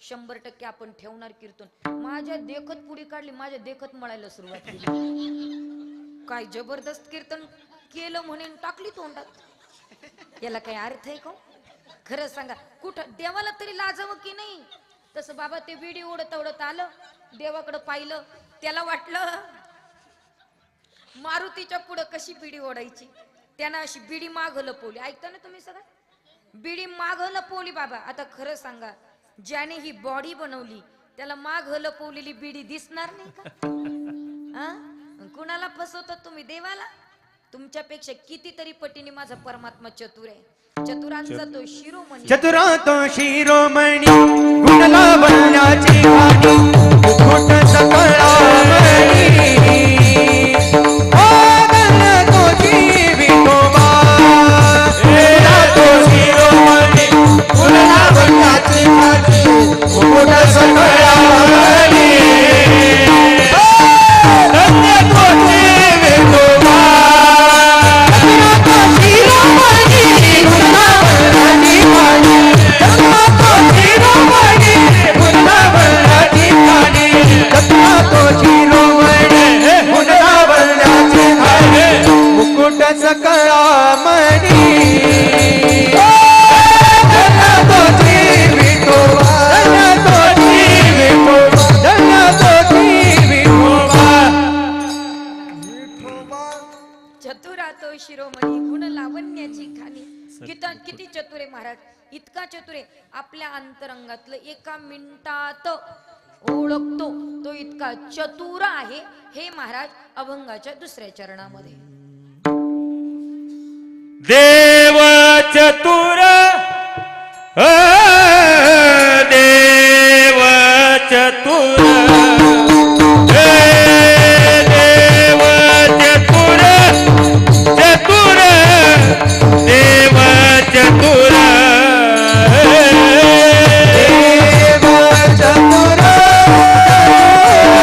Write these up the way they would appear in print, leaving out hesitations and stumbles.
100% आपण ठेवणार कीर्तन. माझ्या देखत पुढे काढली, माझ्या देखत मळायला सुरुवात केली. काय जबरदस्त कीर्तन केलं म्हणून टाकली तोंडात. याला काही अर्थ आहे का? खरं सांगा, कुठं देवाला तरी लाजावं की नाही? तसं बाबा ते विडी ओढत ओढत आलं, देवाकडं पाहिलं, त्याला वाटलं मारुतीच्या पुढं कशी बिडी ओढायची, त्यानं अशी बिडी माग लपवली. ऐकता ना तुम्ही सगळं? बिडी माग लपवली बाबा. आता खरं सांगा, ज्याने ही बॉडी बनवली त्याला माग लपवलेली बिडी दिसणार नाही का? हा? कुणाला फसवतात तुम्ही? देवाला. तुमच्यापेक्षा कितीतरी पटीने माझा परमात्मा चतुर आहे. चतुरांचा तो शिरोमणी. चतुरा तो शिरोमणी, गुण लावण्याची वाणी, मुकुट सकळामणी. आदर तो जीवितोबा. चतुरा तो शिरोमणी, गुण लावण्याची वाणी, मुकुट सकळामणी. धन्य तो जीवितोबा. मुकुट सकळामणी. चतुरा तो शिरोमणी, गुण लावण्याची खाणी. किती चतुर आहे महाराज. इतका चतुर आहे, आपल्या अंतरंगातलं एका मिनिटात ओळखतो, तो इतका चतुर आहे. हे महाराज अभंगाच्या दुसऱ्या चरणामध्ये. देव चतुर, देव चतुर, देव चतुर, चतुर देव चतुर, देव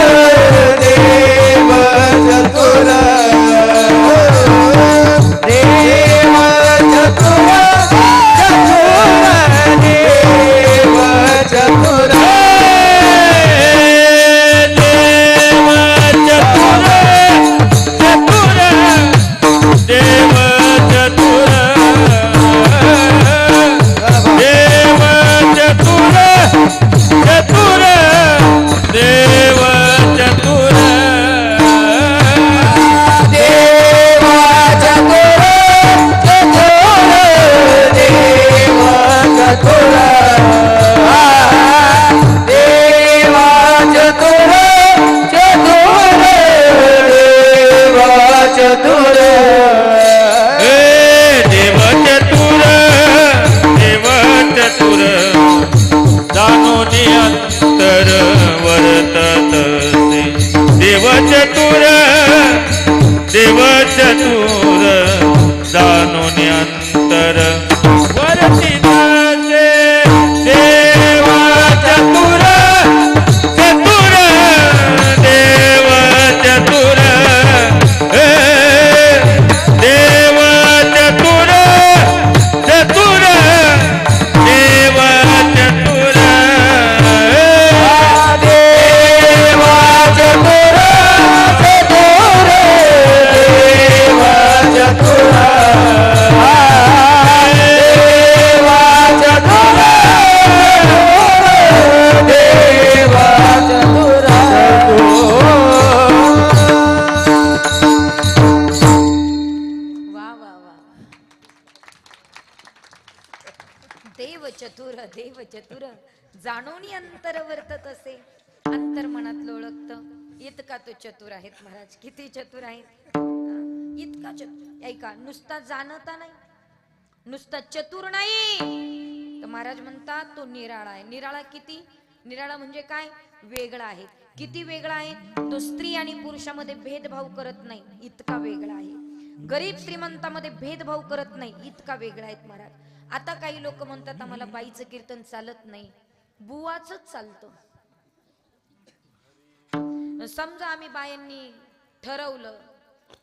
चतुर, देव चतुर, देव चतुर, चतुर, देव चतुर. देव चतुर जाणून अंतर वर्तत असे. अंतर मनात ओळखत इतका तो चतुर आहेत महाराज. किती चतुर आहेत. इतका चतुर. ऐका, नुसता जाणता नाही, नुसता चतुर नाही, तर महाराज म्हणतात तो निराळा आहे. निराळा किती? निराळा म्हणजे काय? वेगळा आहे. किती वेगळा आहे? तो स्त्री आणि पुरुषामध्ये भेदभाव करत नाही, इतका वेगळा आहे. गरीब श्रीमंतामध्ये भेदभाव करत नाही, इतका वेगळा आहेत महाराज. आता काही लोक म्हणतात आम्हाला बाईचं कीर्तन चालत नाही, बुवाचंच चालतं. समजा आम्ही बायांनी ठरवलं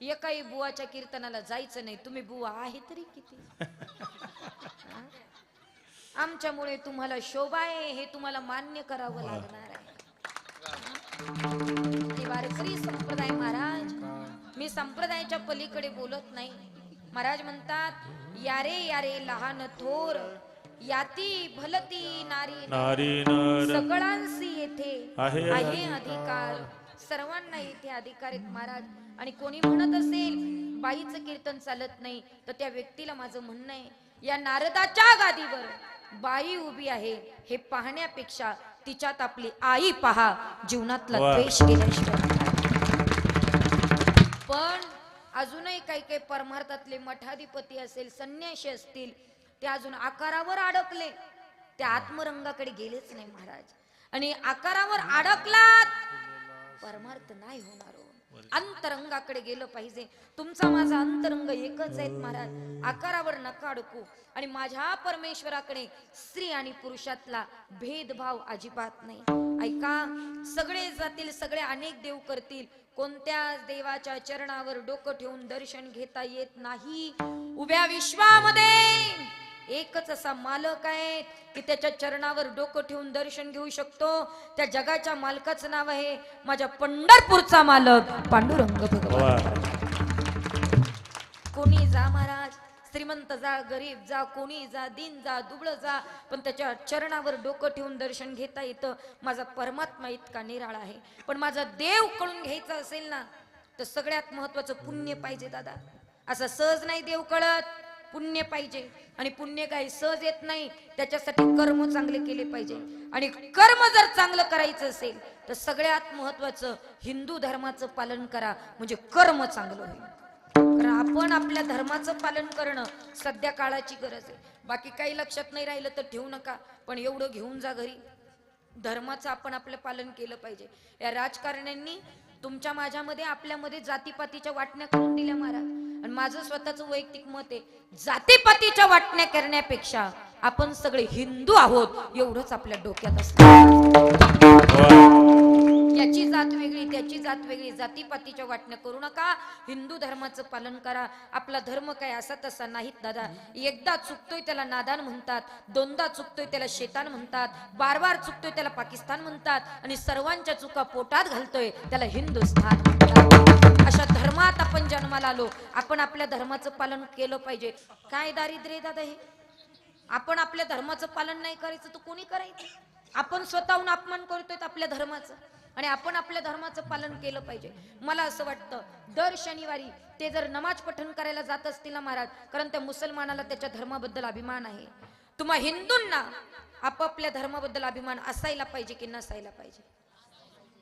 एकाही बुवाच्या कीर्तनाला जायचं नाही, तुम्ही बुवा आहे तरी किती? आमच्यामुळे तुम्हाला शोभा आहे हे तुम्हाला मान्य करावं लागणार आहे. हे वारकरी संप्रदाय महाराज, मी संप्रदायाच्या पलीकडे बोलत नाही. महाराज म्हणतात यारे यारे लहान थोर याती भलती नारी नारी नर सगळ्यांशी येथे आहे आहे अधिकार, सर्वांना येथे अधिकार आहेत महाराज. आणि कोणी म्हणत असेल बाईचं कीर्तन चालत नाही तर त्या व्यक्तीला माझं म्हणणं आहे, या नारदाच्या गादीवर बाई उभी आहे हे पाहण्यापेक्षा तिच्यात आपली आई पहा, जीवनातला द्वेष केल्याशिवाय. पण अजूनही काही काही परमार्थातले मठाधिपती असेल, संन्याशी असतील, ते अजून आकारावर अडकले, त्या आत्मरंगाकडे गेलेच नाही महाराज. आणि आकारावर अडकलात परमार्थ नाही होणार. अंतरंगाकडे गेलं पाहिजे. तुमचा माझा अंतरंग एकच आहेत महाराज, आकारावर नका अडकू. आणि माझ्या परमेश्वराकडे स्त्री आणि पुरुषातला भेदभाव अजिबात नाही. ऐका, सगळे जातील, सगळे अनेक देव करतील, कोणत्या देवाच्या चरणावर डोकं ठेवून दर्शन घेता येत नाही. उभ्या विश्वामध्ये एकच असा मालक आहे की त्याच्या चरणावर डोकं ठेवून दर्शन घेऊ शकतो. त्या जगाच्या मालकाचं नाव आहे माझ्या पंढरपूरचा मालक पांडुरंग भगवान. कोणी जा महाराज, श्रीमंत जा, गरीब जा, कोणी जा, दीन जा, दुबळ जा, पण त्याच्या चरणावर डोकं ठेवून दर्शन घेता येतं. माझा परमात्मा इतका निराळा आहे. पण माझा देव कळून घ्यायचा असेल ना तर सगळ्यात महत्वाचं पुण्य पाहिजे दादा. असं सहज नाही देव कळत, पुण्य पाहिजे. आणि पुण्य काही सहज येत नाही, त्याच्यासाठी कर्म चांगले केले पाहिजे. आणि कर्म जर चांगलं करायचं असेल तर सगळ्यात महत्वाचं हिंदू धर्माचं पालन करा, म्हणजे कर्म चांगलं होईल. कारण आपण आपल्या धर्माचं पालन करणं सध्या काळाची गरज आहे. बाकी काही लक्षात नाही राहिलं तर ठेवू नका, पण एवढं घेऊन जा घरी, धर्माचं आपण आपलं पालन केलं पाहिजे. या राजकारण्यांनी तुमच्या माझ्यामध्ये आपल्यामध्ये जातीपातीच्या वाटण्या करून दिल्या महाराज. आणि माझं स्वतःचं वैयक्तिक मत आहे, जातीपातीच्या वाटण्या करण्यापेक्षा आपण सगळे हिंदू आहोत एवढंच आपल्या डोक्यात असतं. याची जात वेगळी, त्याची जात वेगळी, जातीपातीच्या वाटण्या करू नका. हिंदू धर्माचं पालन करा. आपला धर्म काय असा तसा नाहीत दादा. एकदा चुकतोय त्याला नादान म्हणतात, दोनदा चुकतोय त्याला शेतान म्हणतात, बार बार चुकतोय त्याला पाकिस्तान म्हणतात, आणि सर्वांच्या चुका पोटात घालतोय त्याला हिंदुस्थान म्हणतात. अशा धर्मात आपण जन्माला आलो, आपण आपल्या धर्माचं पालन केलं पाहिजे. काय दारिद्र्य दादा हे? आपण आपल्या धर्माचं पालन नाही करायचं तर कोणी करायचं? आपण स्वतःहून अपमान करतोय आपल्या धर्माचं, आणि आपण आपल्या धर्माचं पालन केलं पाहिजे. मला असं वाटतं दर शनिवारी ते जर नमाज पठण करायला जात असतील ना महाराज, कारण त्या मुसलमानाला त्याच्या धर्माबद्दल अभिमान आहे. तुम्हा हिंदूंना आपापल्या धर्माबद्दल अभिमान असायला पाहिजे की नसायला पाहिजे?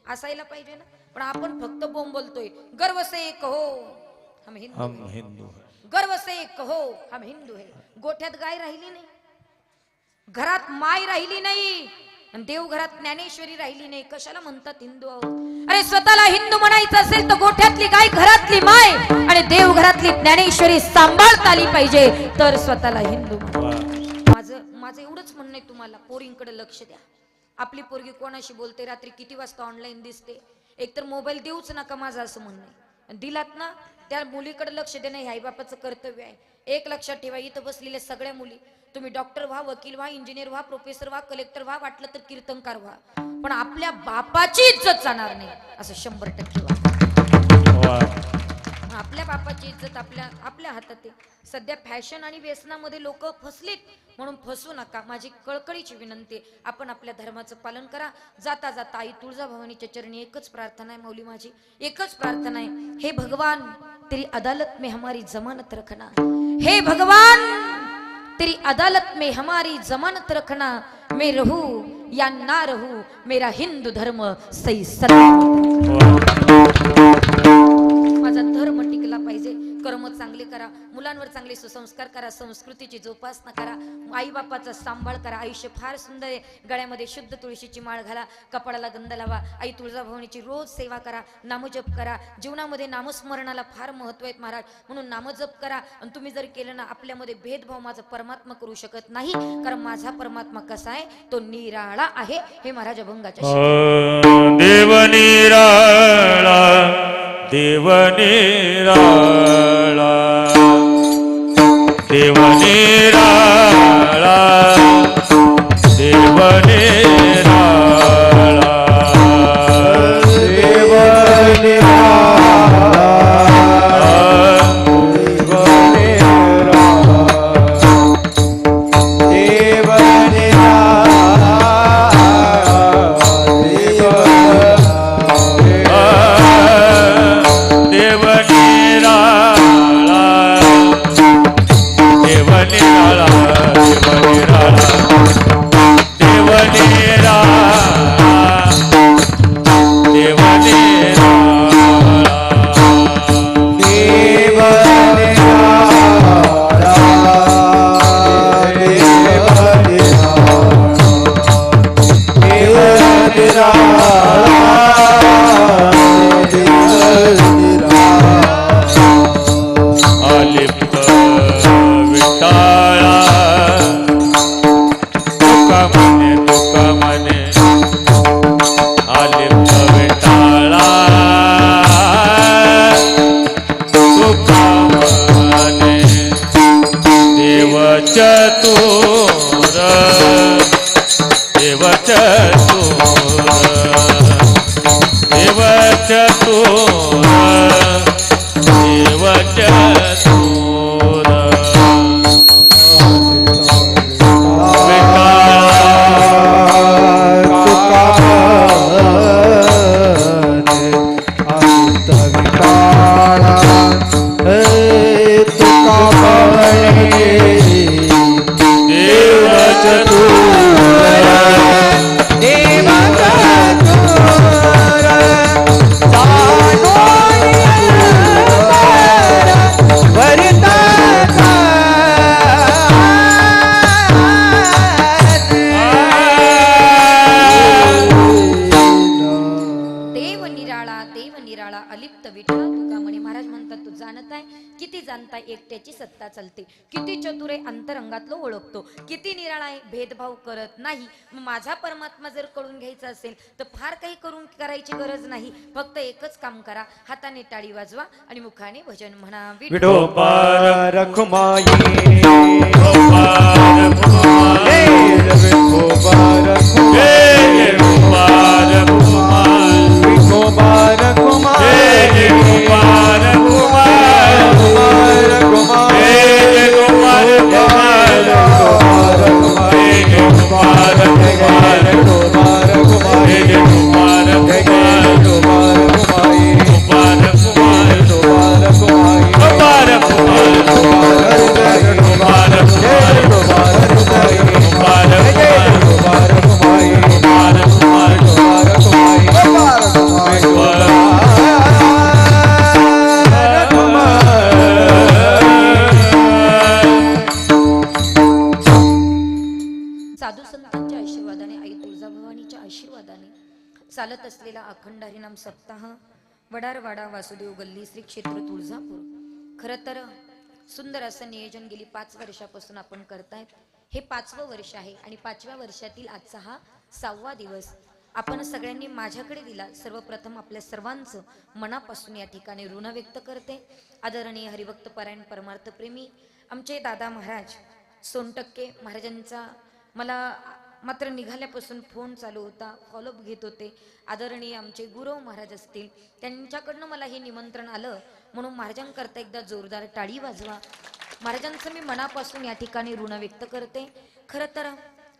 असायला पाहिजे ना. पण आपण फक्त बोंब बोलतोय, गर्व से कहो हम हिंदू, गर्व से कहो हम हिंदू है. गोठ्यात गाय राहिली नाही, घरात माय राहिली नाही, आणि देवघरात ज्ञानेश्वरी राहिली नाही, कशाला म्हणतात हिंदू आहोत? अरे स्वतःला हिंदू म्हणायचं असेल तर गोठ्यातली गाय, घरातली माय आणि देवघरातली ज्ञानेश्वरी सांभाळता आली पाहिजे, तर स्वतःला हिंदू म्हणा. माझं एवढंच म्हणणं आहे तुम्हाला, पोरींकडे लक्ष द्या. आपली पोरगी कोणाशी बोलते, रात्री किती वाजता ऑनलाईन दिसते, एकतर मोबाईल देऊच नका, माझं असं म्हणणं आहे. दिलात ना त्या मुलीकडे लक्ष देणं हे आईबापाचं कर्तव्य आहे. एक लक्षात ठेवा, इथं बसलेल्या सगळ्या मुली, तुम्ही डॉक्टर व्हा, वकील व्हा, इंजिनियर व्हा, प्रोफेसर व्हा, कलेक्टर व्हा, वाटलं तर कीर्तनकार व्हा, पण आपल्या बापाची इज्जत जाणार नाही असं 100% व्हा. आपल्या बापाची इज्जत आपल्या हातात आहे. सध्या फॅशन आणि व्यसनामध्ये लोक फसलीत, म्हणून फसू नका. माझी कळकळीची विनंती आहे, आपण आपल्या धर्माचं पालन करा. जाता जाता आई तुळजाभवानीच्या चरणी एकच प्रार्थना आहे, मौली माझी एकच प्रार्थना आहे, हे भगवान तेरी अदालत में हमारी जमानत रखना, हे भगवान तेरी अदालत में हमारी जमानत रखना, मैं रहूं या ना रहूं मेरा हिंदू धर्म सही सलामत. माझा धर्म टिकला पाहिजे. कर्म चांगले करा, मुलांवर चांगले सुसंस्कार करा, संस्कृतीची जोपासना करा, आई बापाचा सांभाळ करा. आयुष्य फार सुंदर आहे. गळ्यामध्ये शुद्ध तुळशीची माळ घाला, कपाळाला गंध लावा, आई तुळजाभवानीची रोज सेवा करा, नामजप करा. जीवनामध्ये नामस्मरणाला फार महत्व आहे महाराज, म्हणून नामजप करा. आणि तुम्ही जर केलं ना, आपल्यामध्ये भेदभाव माझा परमात्मा करू शकत नाही, कारण माझा परमात्मा कसा आहे, तो निराळा आहे. हे महाराज अभंगाच्या देव निराळा, देव निराळा, देव निराळा, चतुर देव देव निराळा अलिप्त विठा तुका म्हणे. महाराज म्हणतात तू जाणत आहे किती जाणताय एकट्याची सत्ता चालते, किती चतुर आहे अंतरंगातलं ओळखतो, किती निराळा आहे भेदभाव करत नाही. मग माझा परमात्मा जर कळून घ्यायचा असेल तर फार काही करायची गरज नाही. फक्त एकच काम करा, हाताने टाळी वाजवा आणि मुखाने भजन म्हणा. विठोबा रखुमाई विठोबा रखुमाई विठोबा रखुमाई विठोबा रखुमाई साधू संतांच्या आशीर्वादाने, आई तुळजाभवानीच्या आशीर्वादाने चालत असलेला अखंड हरिनाम सप्ताह वडारवाडा वासुदेव गल्ली श्री क्षेत्र तुळजापूर. खरं तर सुंदर असं नियोजन गेली 5 वर्षापासून आपण करतायत. हे 5वं वर्ष आहे आणि 5व्या वर्षातील आजचा हा 6वा दिवस आपण सगळ्यांनी माझ्याकडे दिला. सर्वप्रथम आपल्या सर्वांचं मनापासून या ठिकाणी ऋण व्यक्त करते. आदरणीय हरिभक्त परायण परमार्थ प्रेमी आमचे दादा महाराज सोनटक्के महाराजांचा मला मात्र निघाल्यापासून फोन चालू होता, फॉलोअप घेत होते. आदरणीय आमचे गुरव महाराज असतील, त्यांच्याकडनं मला हे निमंत्रण आलं म्हणून महाराजांकरता एकदा जोरदार टाळी वाजवा. महाराजांचं मी मनापासून या ठिकाणी ऋण व्यक्त करते. खरं तर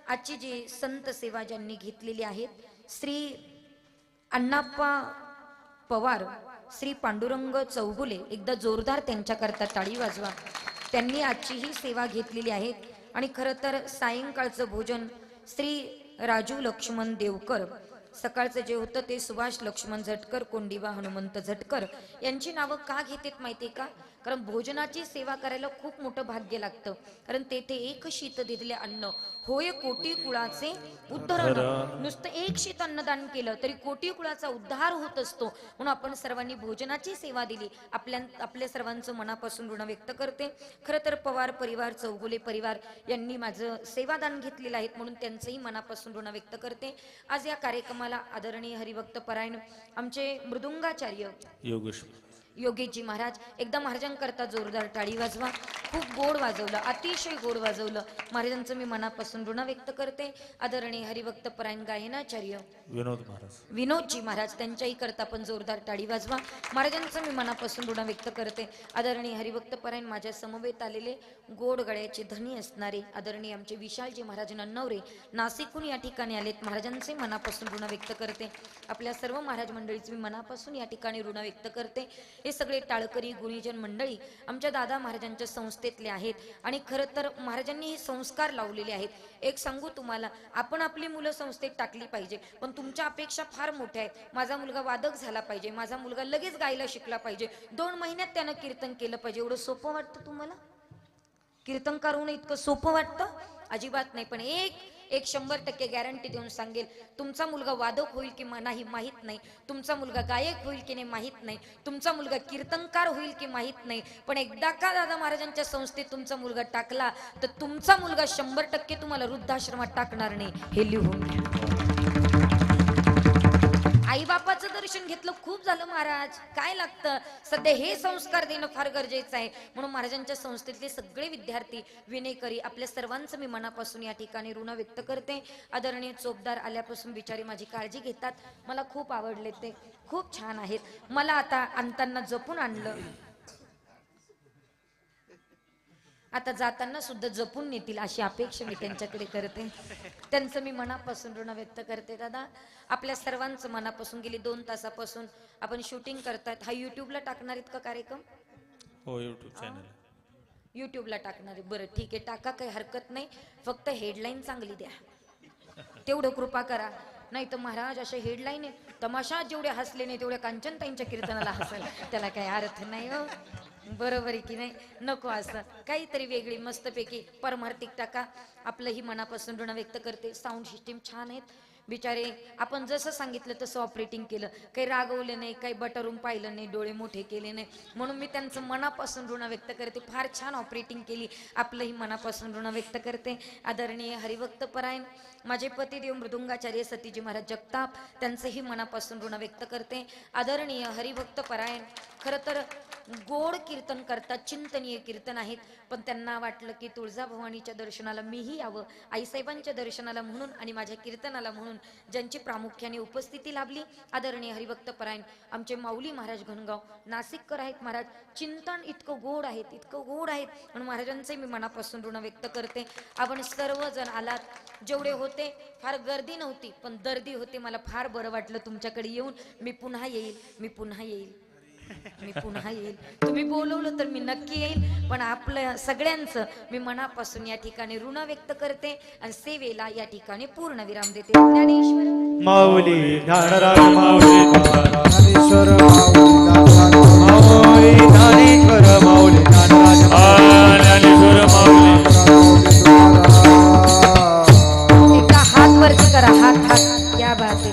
आजची जी संत सेवा ज्यांनी घेतलेली आहेत, श्री अण्णाप्पा पवार, श्री पांडुरंग चौगुले, एकदा जोरदार त्यांच्याकरता टाळी वाजवा. त्यांनी आजची ही सेवा घेतलेली आहे. आणि खरं तर सायंकाळचं भोजन श्री राजू लक्ष्मण देवकर, सकाळचं जे होतं ते सुभाष लक्ष्मण झटकर, कोंडिबा हनुमंत झटकर यांची नावं का घेतात माहितीये का? कारण भोजनाची सेवा करायला खूप मोठं भाग्य लागतं. कारण तेथे एक शीत दिलेले अन्न होय कोटी कुळाचे उद्धरण. नुसतं एक शीत अन्नदान केलं तरी कोटी कुळाचा उद्धार होत असतो. म्हणून आपण सर्वांनी भोजनाची सेवा दिली. आपल्या सर्वांचं मनापासून ऋण व्यक्त करते. खरं तर पवार परिवार, चौगुले परिवार यांनी माझं सेवादान घेतलेलं आहे म्हणून त्यांचंही मनापासून ऋण व्यक्त करते. आज या कार्यक्रमाला आदरणीय हरिभक्त परायण आमचे मृदुंगाचार्य योगेशजी महाराज, एकदा महाराजांकरता जोरदार टाळी वाजवा. खूप गोड वाजवलं, अतिशय गोड वाजवलं. महाराजांचं मी मनापासून ऋण व्यक्त करते. आदरणीय हरिभक्त परायण गायनाचार्य विनोदजी महाराज, त्यांच्याही करता पण जोरदार टाळी वाजवा. महाराजांचं मी मनापासून ऋण व्यक्त करते. आदरणीय हरिभक्त परायण माझ्या समवेत आलेले गोड गळ्याचे धनी असणारे आदरणीय आमचे विशालजी महाराज नन्नवरे नाशिकहून या ठिकाणी आलेत. महाराजांचे मनापासून ऋण व्यक्त करते. आपल्या सर्व महाराज मंडळीचे मी मनापासून या ठिकाणी ऋण व्यक्त करते. हे सगळे टाळकरी गुणीजन मंडळी आमच्या दादा महाराजांच्या संस्थेतले आहेत आणि खरं तर महाराजांनी हे संस्कार लावलेले आहेत. एक सांगू तुम्हाला, आपण आपली मुलं संस्थेत टाकली पाहिजे, पण तुमच्या अपेक्षा फार मोठ्या आहेत. माझा मुलगा वादक झाला पाहिजे, माझा मुलगा लगेच गायला शिकला पाहिजे, 2 महिन्यात त्यानं कीर्तन केलं पाहिजे. एवढं सोपं वाटतं तुम्हाला? कीर्तनकार होणं इतकं सोपं वाटतं? अजिबात नाही. पण एक 100% गॅरंटी देऊन सांगेल, तुमचा मुलगा वादक होईल की नाही माहीत नाही, तुमचा मुलगा गायक होईल की नाही माहीत नाही, तुमचा मुलगा कीर्तनकार होईल की माहीत नाही, पण एकदा का दादा महाराजांच्या संस्थेत तुमचा मुलगा टाकला तर तुमचा मुलगा 100% तुम्हाला वृद्धाश्रमात टाकणार नाही. हे लिहून घ्या. आई बापाचं दर्शन घेतलं खूप झालं महाराज, काय लागतं? सध्या हे संस्कार देणं फार गरजेचं आहे. म्हणून महाराजांच्या संस्थेतले सगळे विद्यार्थी विनयकरी आपल्या सर्वांचं मी मनापासून या ठिकाणी ऋण व्यक्त करते. आदरणीय चोपदार आल्यापासून बिचारी माझी काळजी घेतात. मला खूप आवडले, ते खूप छान आहेत. मला आता आणताना जपून आणलं. आता जाताना सुद्धा जपून नेतील अशी अपेक्षा मी त्यांच्याकडे करते. त्यांचं मी मनापासून ऋण व्यक्त करते. दादा आपल्या सर्वांचं मनापासून गेली 2 तासापासून आपण शूटिंग करतायत. हा युट्यूबला टाकणार आहेत का कार्यक्रम? हो युट्यूब चॅनल युट्यूबला टाकणार आहे. बरं ठीक आहे, टाका, काही हरकत नाही. फक्त हेडलाईन चांगली द्या, तेवढं कृपा करा. नाही तर महाराज अशा हेडलाईन आहे, तमाशा जेवढे हसले नाही तेवढ्या कांचनताईंच्या कीर्तनाला हसायला त्याला काही अर्थ नाही हो. बरोबर आहे की नाही? नको असं काहीतरी वेगळी मस्तपैकी परमार्थिक टाका. आपलंही मनापासून ऋण व्यक्त करते. साऊंड सिस्टीम छान आहेत बिचारे. आपण जसं सांगितलं तसं ऑपरेटिंग केलं, काही रागवले नाही, काही बटरून पाहिलं नाही, डोळे मोठे केले नाही. म्हणून मी त्यांचं मनापासून ऋण व्यक्त करते. फार छान ऑपरेटिंग केली. आपलंही मनापासून ऋण व्यक्त करते. आदरणीय हरिभक्त परायण माझे पतिदेव मृदुंगाचार्य सतीजी महाराज जगताप, त्यांचंही मनापासून ऋण व्यक्त करते. आदरणीय हरिभक्त परायण खरं तर गोड कीर्तन करतात, चिंतनीय कीर्तन आहेत, पण त्यांना वाटलं की तुळजाभवानीच्या दर्शनाला मीही यावं, आईसाहेबांच्या दर्शनाला म्हणून आणि माझ्या कीर्तनाला म्हणून ज्यांची प्रामुख्याने उपस्थिती लाभली. आदरणीय हरिभक्त परायण आमचे माऊली महाराज घनगाव नाशिककर आहेत. महाराज चिंतन इतकं गोड आहेत, इतकं गोड आहेत, म्हणून महाराजांचे मी मनापासून ऋण व्यक्त करते. आपण सर्वजण आलात, जेवढे होते फार गर्दी नव्हती पण दर्दी होते. मला फार बरं वाटलं तुमच्याकडे येऊन. मी पुन्हा येईल, मी पुन्हा येईल, मी पुन्हा येईल. तुम्ही बोलवलं तर मी नक्की येईल. पण आपल्या सगळ्यांचं मी मनापासून या ठिकाणी ऋण व्यक्त करते आणि सेवेला या ठिकाणी पूर्ण विराम देते. ज्ञानेश्वर माऊली ज्ञानराज माऊली ज्ञानेश्वर माऊली ज्ञानेश्वर माऊली ज्ञानराज ज्ञानेश्वर माऊली एकदा हात वरती करा. हात क्या बात आहे.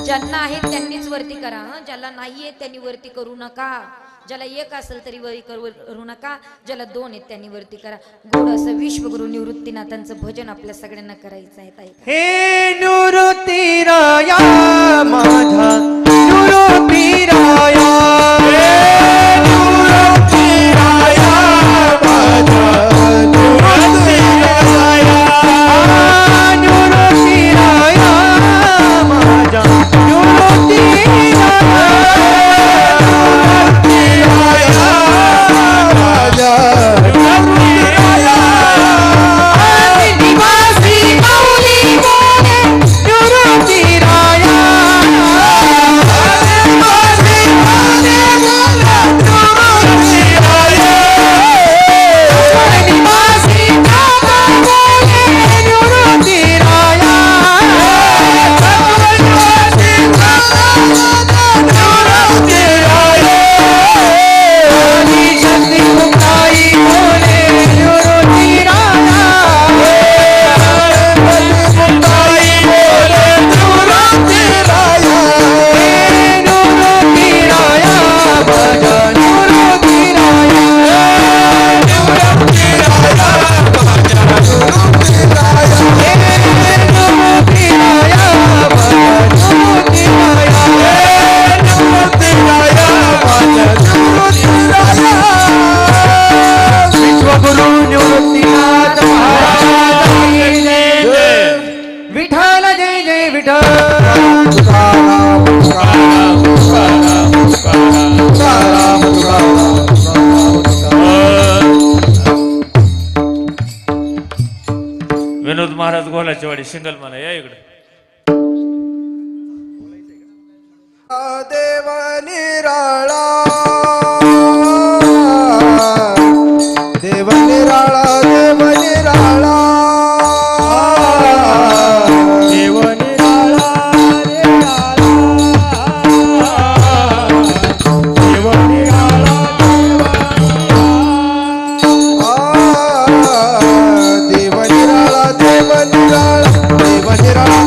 ज्यांना आहेत त्यांनीच वरती करा. ज्याला नाहीये त्यांनी वरती करू नका. ज्याला एक असेल तरी वरी करू नका. ज्याला 2 आहेत त्यांनी वरती करा. गोड असं विश्वगुरु निवृत्तीनाथांचं भजन आपल्या सगळ्यांना करायचं आहे. ताई हे निवृत्ती राया माझा निवृत्ती राया निवृत्ती राया माझा निवृत्ती राया निवृत्ती राया माझा निवृत्ती विनोद महाराज गोलाची वाडी सिंगल म्हणा या इकडे. देव निराळा देव निराळा देव निराळा देव निराळा देव निराळा देव निराळा देव निराळा देव निराळा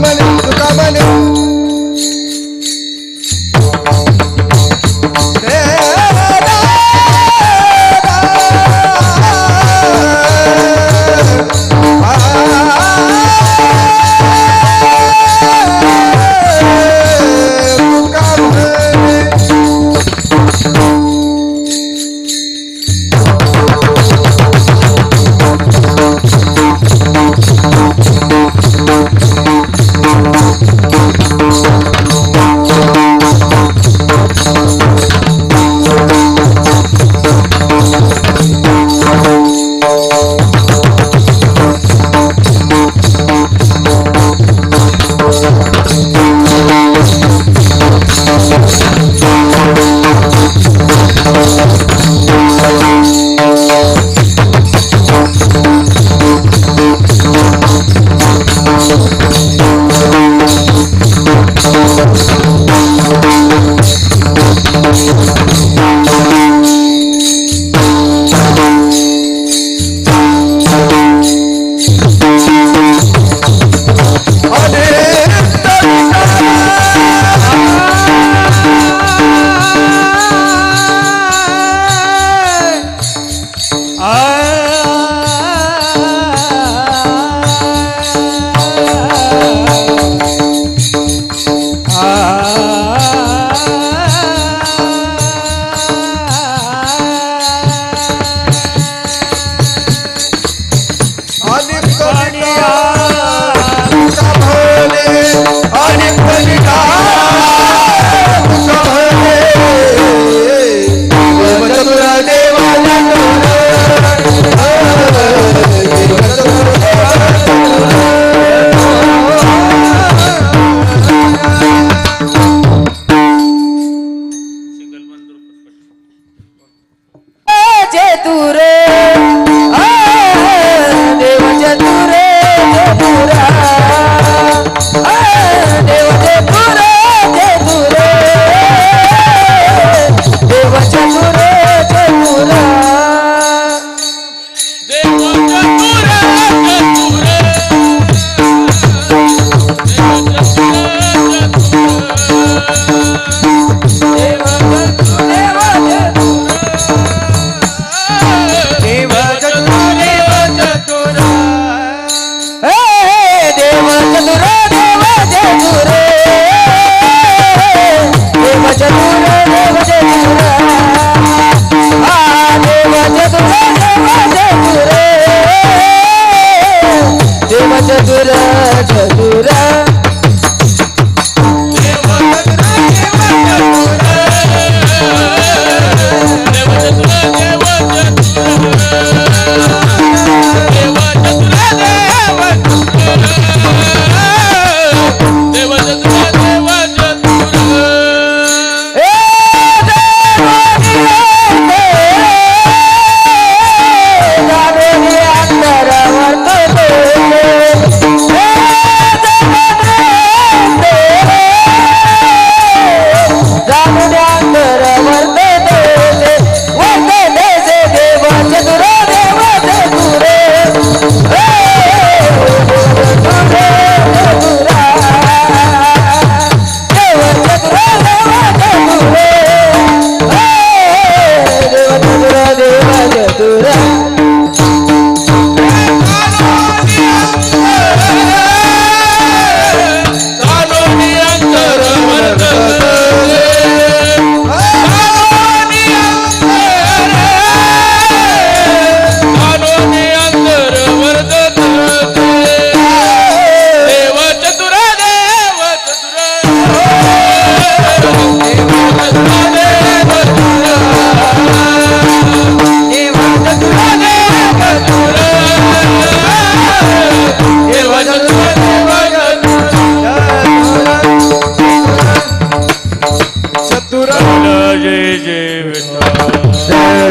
तुका म्हणे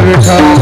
विठ्ठल